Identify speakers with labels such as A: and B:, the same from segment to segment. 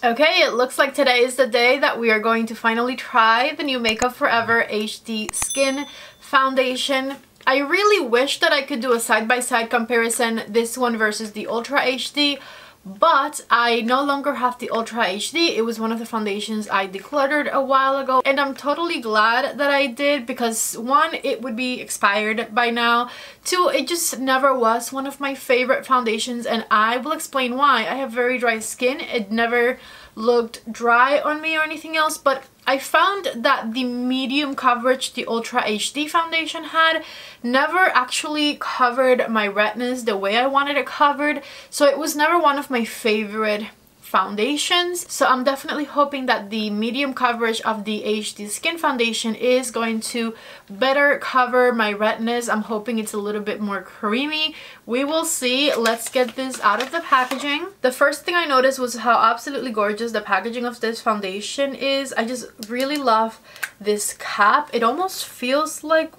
A: Okay, it looks like today is the day that we are going to finally try the new Makeup Forever HD Skin Foundation. I really wish that I could do a side-by-side comparison, this one versus the Ultra HD, but I no longer have the Ultra HD. It was one of the foundations I decluttered a while ago, and I'm totally glad that I did because one, it would be expired by now. Two, it just never was one of my favorite foundations, and I will explain why. I have very dry skin. It never looked dry on me or anything else, but I found that the medium coverage the Ultra HD foundation had never actually covered my redness the way I wanted it covered, so it was never one of my favorite foundations. So I'm definitely hoping that the medium coverage of the HD Skin Foundation is going to better cover my redness. I'm hoping it's a little bit more creamy. We will see. Let's get this out of the packaging. The first thing I noticed was how absolutely gorgeous the packaging of this foundation is. I just really love this cap. It almost feels like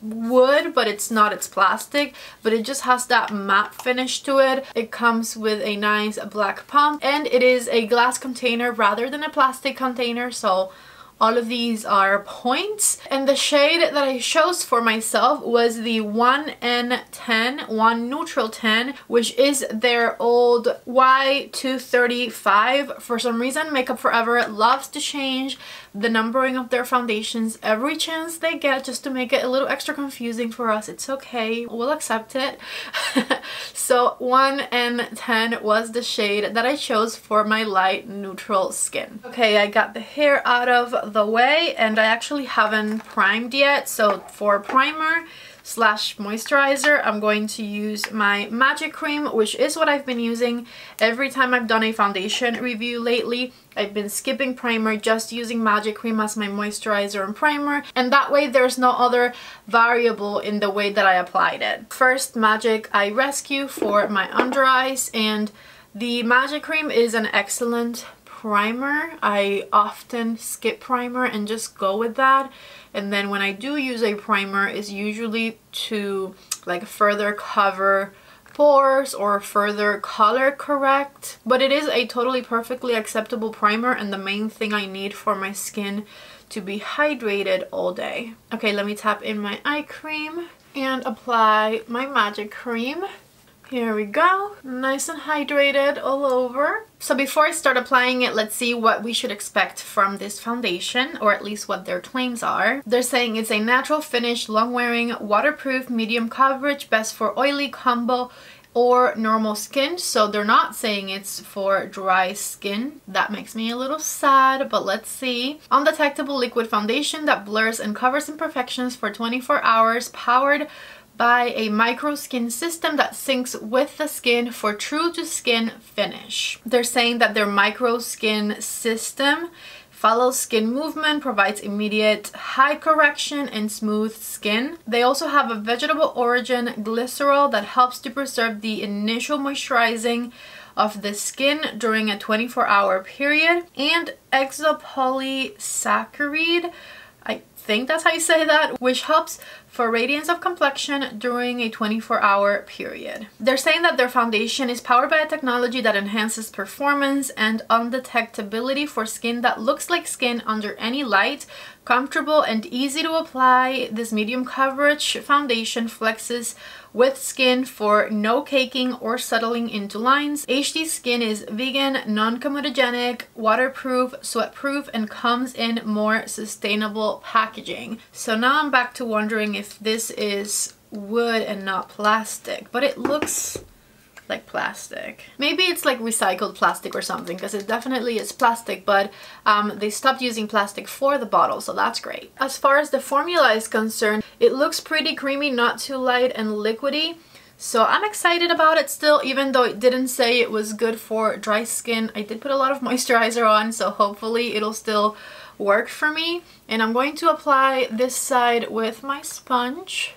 A: wood, but it's not, it's plastic, but it just has that matte finish to it. It comes with a nice black pump, and it is a glass container rather than a plastic container, so all of these are points. And the shade that I chose for myself was the 1N10, 1 Neutral 10, which is their old Y235. For some reason, Makeup Forever loves to change the numbering of their foundations every chance they get, just to make it a little extra confusing for us. It's okay, we'll accept it. So 1N10 was the shade that I chose for my light neutral skin. Okay, I got the hair out of the way, and I actually haven't primed yet, so for primer slash moisturizer I'm going to use my Magic Cream, which is what I've been using every time I've done a foundation review lately. I've been skipping primer, just using Magic Cream as my moisturizer and primer, and that way there's no other variable in the way that I applied it. First, Magic Eye Rescue for my under eyes, and the Magic Cream is an excellent primer. I often skip primer and just go with that, and then when I do use a primer, it's usually to like further cover pores or further color correct, but it is a totally perfectly acceptable primer and the main thing I need for my skin to be hydrated all day. Okay, let me tap in my eye cream and apply my Magic Cream. Here we go, nice and hydrated all over. So before I start applying it, let's see what we should expect from this foundation, or at least what their claims are. They're saying it's a natural finish, long-wearing, waterproof, medium coverage, best for oily, combo, or normal skin. So they're not saying it's for dry skin. That makes me a little sad, but let's see. Undetectable liquid foundation that blurs and covers imperfections for 24 hours, powered by a micro skin system that syncs with the skin for true to skin finish. They're saying that their micro skin system follows skin movement, provides immediate high correction and smooth skin. They also have a vegetable origin glycerol that helps to preserve the initial moisturizing of the skin during a 24-hour period, and exopolysaccharide, I think that's how you say that, which helps for radiance of complexion during a 24-hour period. They're saying that their foundation is powered by a technology that enhances performance and undetectability for skin that looks like skin under any light. Comfortable and easy to apply, this medium coverage foundation flexes with skin for no caking or settling into lines. HD Skin is vegan, non-comedogenic, waterproof, sweatproof, and comes in more sustainable packaging. So now I'm back to wondering if this is wood and not plastic, but it looks like plastic. Maybe it's like recycled plastic or something, because it definitely is plastic, but they stopped using plastic for the bottle, so that's great. As far as the formula is concerned, it looks pretty creamy, not too light and liquidy, so I'm excited about it still, even though it didn't say it was good for dry skin. I did put a lot of moisturizer on, so hopefully it'll still work for me. And I'm going to apply this side with my sponge.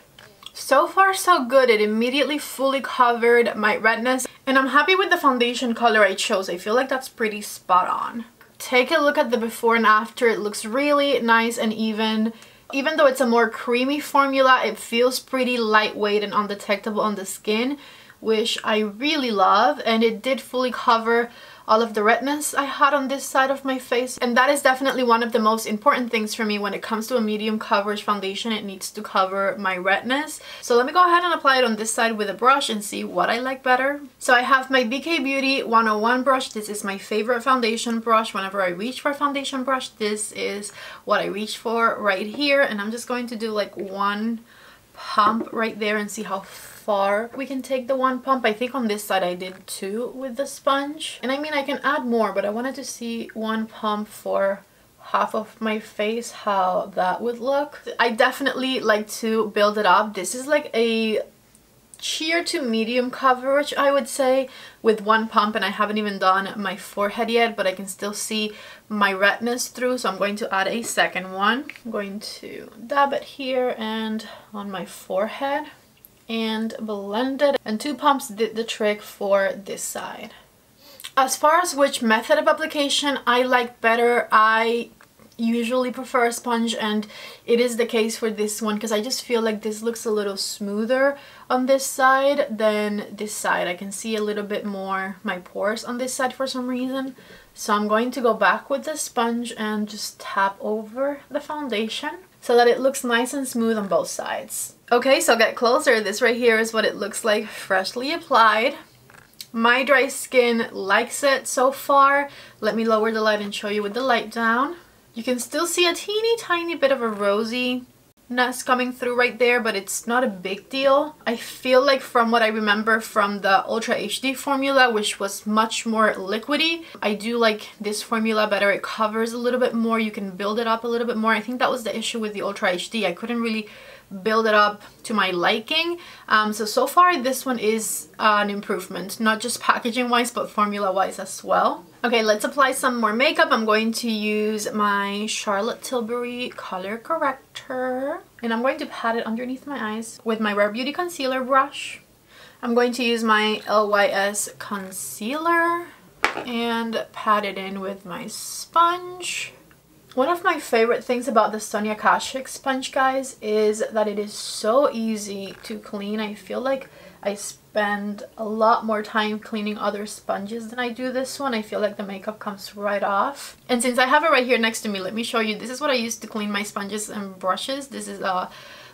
A: So far so good. It immediately fully covered my redness, and I'm happy with the foundation color I chose. I feel like that's pretty spot on. Take a look at the before and after. It looks really nice and even. Even though it's a more creamy formula, it feels pretty lightweight and undetectable on the skin, which I really love, and it did fully cover all of the redness I had on this side of my face. And that is definitely one of the most important things for me when it comes to a medium coverage foundation. It needs to cover my redness. So let me go ahead and apply it on this side with a brush and see what I like better. So I have my BK Beauty 101 brush. This is my favorite foundation brush. Whenever I reach for a foundation brush, this is what I reach for right here. And I'm just going to do like one pump right there and see how far we can take the one pump. I think on this side I did 2 with the sponge, and I mean I can add more, but I wanted to see one pump for half of my face, how that would look. I definitely like to build it up. This is like a sheer to medium coverage, I would say, with one pump, and I haven't even done my forehead yet, but I can still see my redness through, so I'm going to add a second one. I'm going to dab it here and on my forehead and blend it, and 2 pumps did the trick for this side. As far as which method of application I like better, I usually prefer a sponge, and it is the case for this one because I just feel like this looks a little smoother on this side than this side. I can see a little bit more my pores on this side for some reason. So I'm going to go back with the sponge and just tap over the foundation so that it looks nice and smooth on both sides. Okay, so get closer. This right here is what it looks like freshly applied. My dry skin likes it so far. Let me lower the light and show you with the light down. You can still see a teeny tiny bit of a rosiness coming through right there, but it's not a big deal. I feel like from what I remember from the Ultra HD formula, which was much more liquidy, I do like this formula better. It covers a little bit more. You can build it up a little bit more. I think that was the issue with the Ultra HD. I couldn't really build it up to my liking. So far this one is an improvement, not just packaging wise but formula wise as well. Okay, let's apply some more makeup. I'm going to use my Charlotte Tilbury color corrector, and I'm going to pat it underneath my eyes with my Rare Beauty concealer brush. I'm going to use my LYS concealer and pat it in with my sponge. One of my favorite things about the Sonia Kashuk sponge, guys, is that it is so easy to clean. I feel like I spend a lot more time cleaning other sponges than I do this one. I feel like the makeup comes right off. And since I have it right here next to me, let me show you. This is what I use to clean my sponges and brushes. This is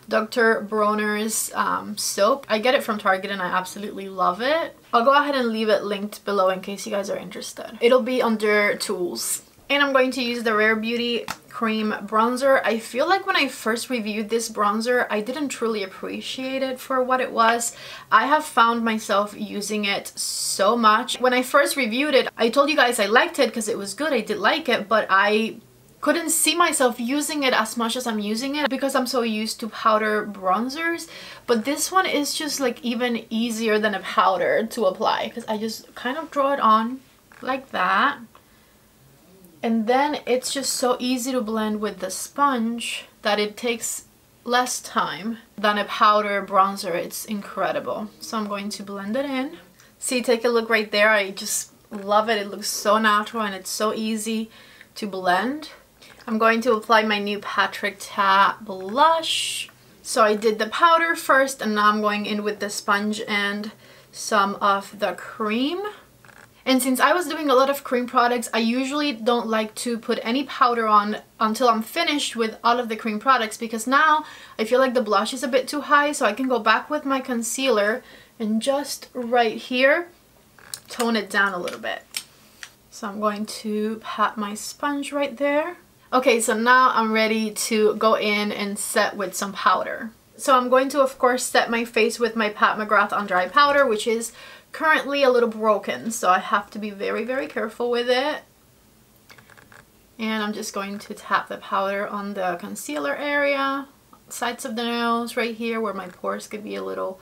A: Dr. Bronner's soap. I get it from Target and I absolutely love it. I'll go ahead and leave it linked below in case you guys are interested. It'll be under tools. And I'm going to use the Rare Beauty cream bronzer. I feel like when I first reviewed this bronzer, I didn't truly appreciate it for what it was. I have found myself using it so much. When I first reviewed it, I told you guys I liked it because it was good. I did like it, but I couldn't see myself using it as much as I'm using it because I'm so used to powder bronzers. But this one is just like even easier than a powder to apply because I just kind of draw it on like that. And then it's just so easy to blend with the sponge that it takes less time than a powder bronzer. It's incredible. So I'm going to blend it in. See, take a look right there. I just love it. It looks so natural and it's so easy to blend. I'm going to apply my new Patrick Ta blush. So I did the powder first and now I'm going in with the sponge and some of the cream. And since I was doing a lot of cream products, I usually don't like to put any powder on until I'm finished with all of the cream products because now I feel like the blush is a bit too high, so I can go back with my concealer and just right here tone it down a little bit. So I'm going to pat my sponge right there. Okay, so now I'm ready to go in and set with some powder. So I'm going to, of course, set my face with my Pat McGrath On Dry powder, which is currently a little broken, so I have to be very, very careful with it. And I'm just going to tap the powder on the concealer area, sides of the nose right here where my pores could be a little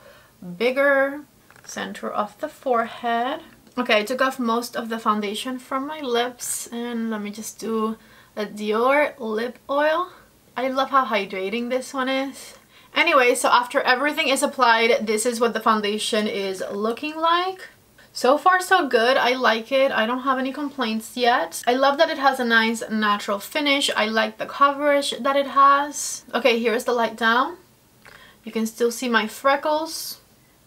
A: bigger, center of the forehead. Okay, I took off most of the foundation from my lips and let me just do a Dior lip oil. I love how hydrating this one is. Anyway, so after everything is applied, this is what the foundation is looking like. So far so good. I like it. I don't have any complaints yet. I love that it has a nice natural finish. I like the coverage that it has. Okay, here's the light down. You can still see my freckles.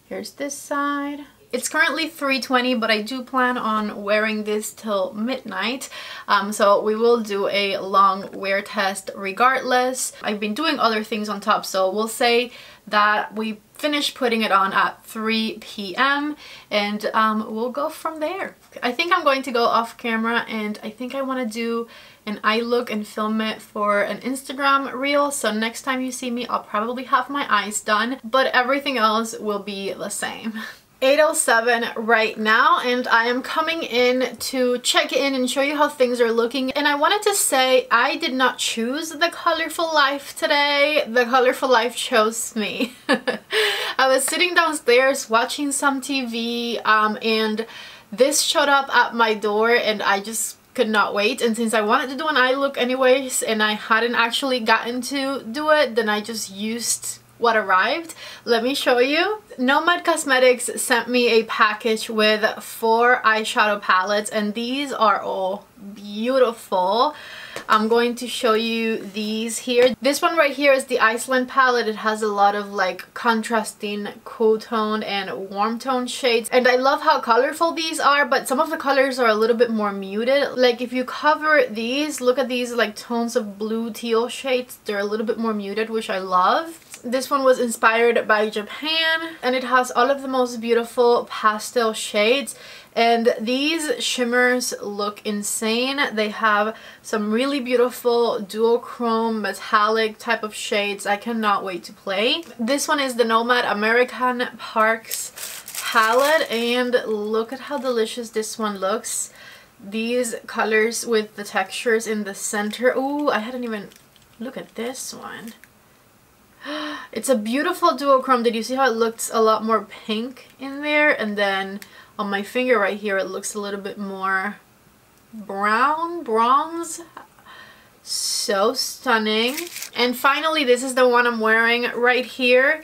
A: Here's this side. It's currently 3:20, but I do plan on wearing this till midnight. So we will do a long wear test regardless. I've been doing other things on top, so we'll say that we finish putting it on at 3 p.m. and we'll go from there. I think I'm going to go off camera, and I think I want to do an eye look and film it for an Instagram reel. So next time you see me, I'll probably have my eyes done, but everything else will be the same. 8:07 right now, and I am coming in to check in and show you how things are looking. And I wanted to say I did not choose the colorful life today. The colorful life chose me. I was sitting downstairs watching some TV and this showed up at my door, and I just could not wait. And since I wanted to do an eye look anyways and I hadn't actually gotten to do it, then I just used what arrived. Let me show you. Nomad Cosmetics sent me a package with 4 eyeshadow palettes, and these are all beautiful. I'm going to show you these here. This one right here is the Iceland palette. It has a lot of like contrasting cool tone and warm tone shades, and I love how colorful these are, but some of the colors are a little bit more muted. Like if you cover these, look at these like tones of blue teal shades. They're a little bit more muted, which I love. This one was inspired by Japan, and it has all of the most beautiful pastel shades, and these shimmers look insane. They have some really beautiful duochrome metallic type of shades. I cannot wait to play. This one is the Nomad American Parks palette, and look at how delicious this one looks. These colors with the textures in the center. Ooh, I hadn't even look at this one. It's a beautiful duochrome. Did you see how it looks a lot more pink in there? And then on my finger right here, it looks a little bit more brown, bronze. So stunning. And finally, this is the one I'm wearing right here.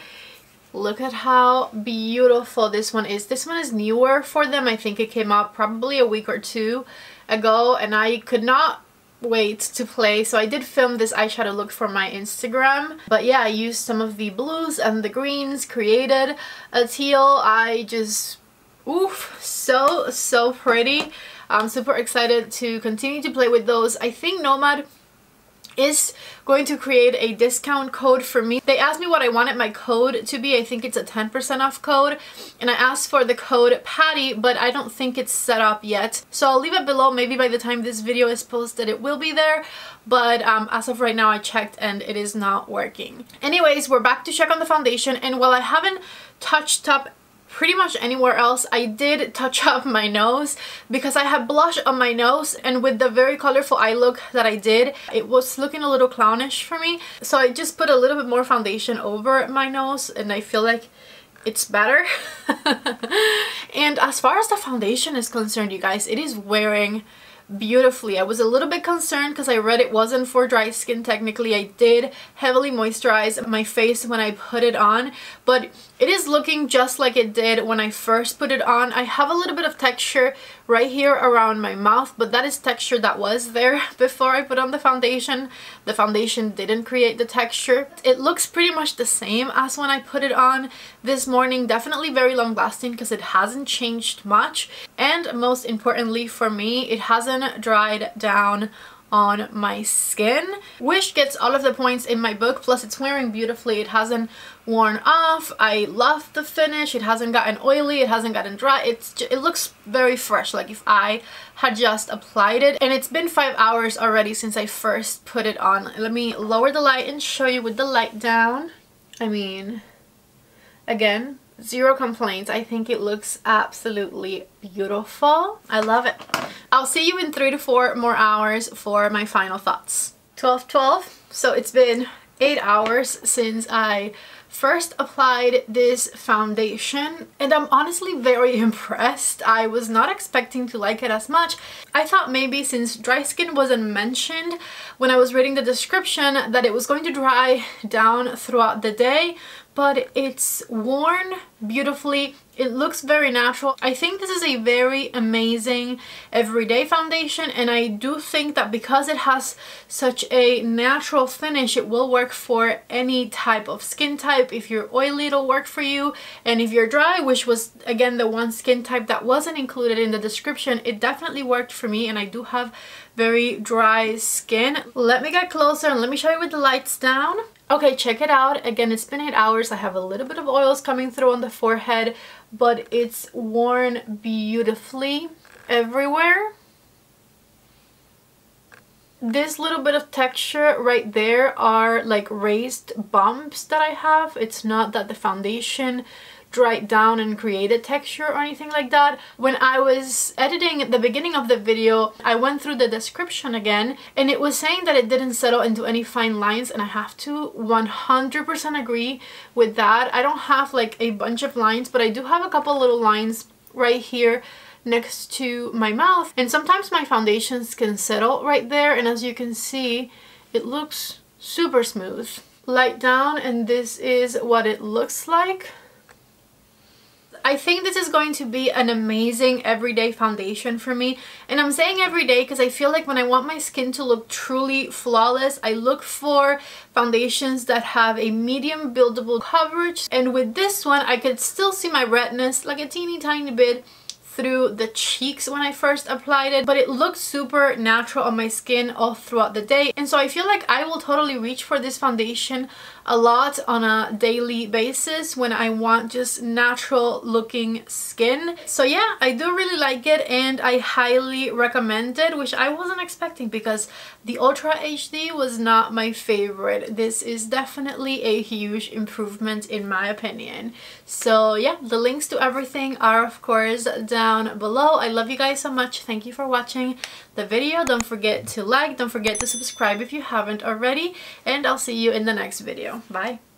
A: Look at how beautiful this one is. This one is newer for them. I think it came out probably a week or 2 ago, and I could not wait to play, so I did film this eyeshadow look for my Instagram. But yeah, I used some of the blues and the greens, created a teal. I just, oof, so pretty. I'm super excited to continue to play with those. I think Nomad is going to create a discount code for me. They asked me what I wanted my code to be. I think it's a 10% off code, and I asked for the code Patty, but I don't think it's set up yet. So I'll leave it below. Maybe by the time this video is posted it will be there, but as of right now I checked and it is not working. Anyways, we're back to check on the foundation, and while I haven't touched up pretty much anywhere else, I did touch up my nose because I had blush on my nose, and with the very colorful eye look that I did, it was looking a little clownish for me. So I just put a little bit more foundation over my nose, and I feel like it's better. And as far as the foundation is concerned, you guys, it is wearing beautifully. I was a little bit concerned because I read it wasn't for dry skin. Technically, I did heavily moisturize my face when I put it on, but it is looking just like it did when I first put it on. I have a little bit of texture right here around my mouth, but that is texture that was there before I put on the foundation. The foundation didn't create the texture. It looks pretty much the same as when I put it on this morning. Definitely very long lasting because it hasn't changed much, and most importantly for me, it hasn't dried down on my skin, which gets all of the points in my book. Plus it's wearing beautifully. It hasn't worn off. I love the finish. It hasn't gotten oily. It hasn't gotten dry. It looks very fresh, like if I had just applied it. And it's been 5 hours already since I first put it on. Let me lower the light and show you with the light down. I mean, again, zero complaints. I think it looks absolutely beautiful. I love it. I'll see you in 3 to 4 more hours for my final thoughts. 12:12. So it's been 8 hours since I first applied this foundation, and I'm honestly very impressed. I was not expecting to like it as much. I thought maybe since dry skin wasn't mentioned when I was reading the description that it was going to dry down throughout the day, but it's worn beautifully. It looks very natural. I think this is a very amazing everyday foundation, and I do think that because it has such a natural finish, it will work for any type of skin type. If you're oily, it'll work for you, and if you're dry, which was again the one skin type that wasn't included in the description, it definitely worked for me, and I do have very dry skin. Let me get closer and let me show you with the lights down. Okay, check it out. Again, it's been 8 hours. I have a little bit of oils coming through on the forehead, but it's worn beautifully everywhere. This little bit of texture right there are like raised bumps that I have. It's not that the foundation dried down and created texture or anything like that. When I was editing the beginning of the video, I went through the description again, and it was saying that it didn't settle into any fine lines, and I have to 100% agree with that. I don't have like a bunch of lines, but I do have a couple little lines right here next to my mouth, and sometimes my foundations can settle right there, and as you can see, it looks super smooth. Light down, and this is what it looks like. I think this is going to be an amazing everyday foundation for me, and I'm saying everyday because I feel like when I want my skin to look truly flawless, I look for foundations that have a medium buildable coverage, and with this one I could still see my redness like a teeny tiny bit through the cheeks when I first applied it, but it looks super natural on my skin all throughout the day, and so I feel like I will totally reach for this foundation a lot on a daily basis when I want just natural looking skin. So yeah, I do really like it, and I highly recommend it, which I wasn't expecting because the Ultra HD was not my favorite. This is definitely a huge improvement in my opinion. So yeah, the links to everything are of course down below. I love you guys so much. Thank you for watching the video. Don't forget to like, don't forget to subscribe if you haven't already, and I'll see you in the next video. Bye.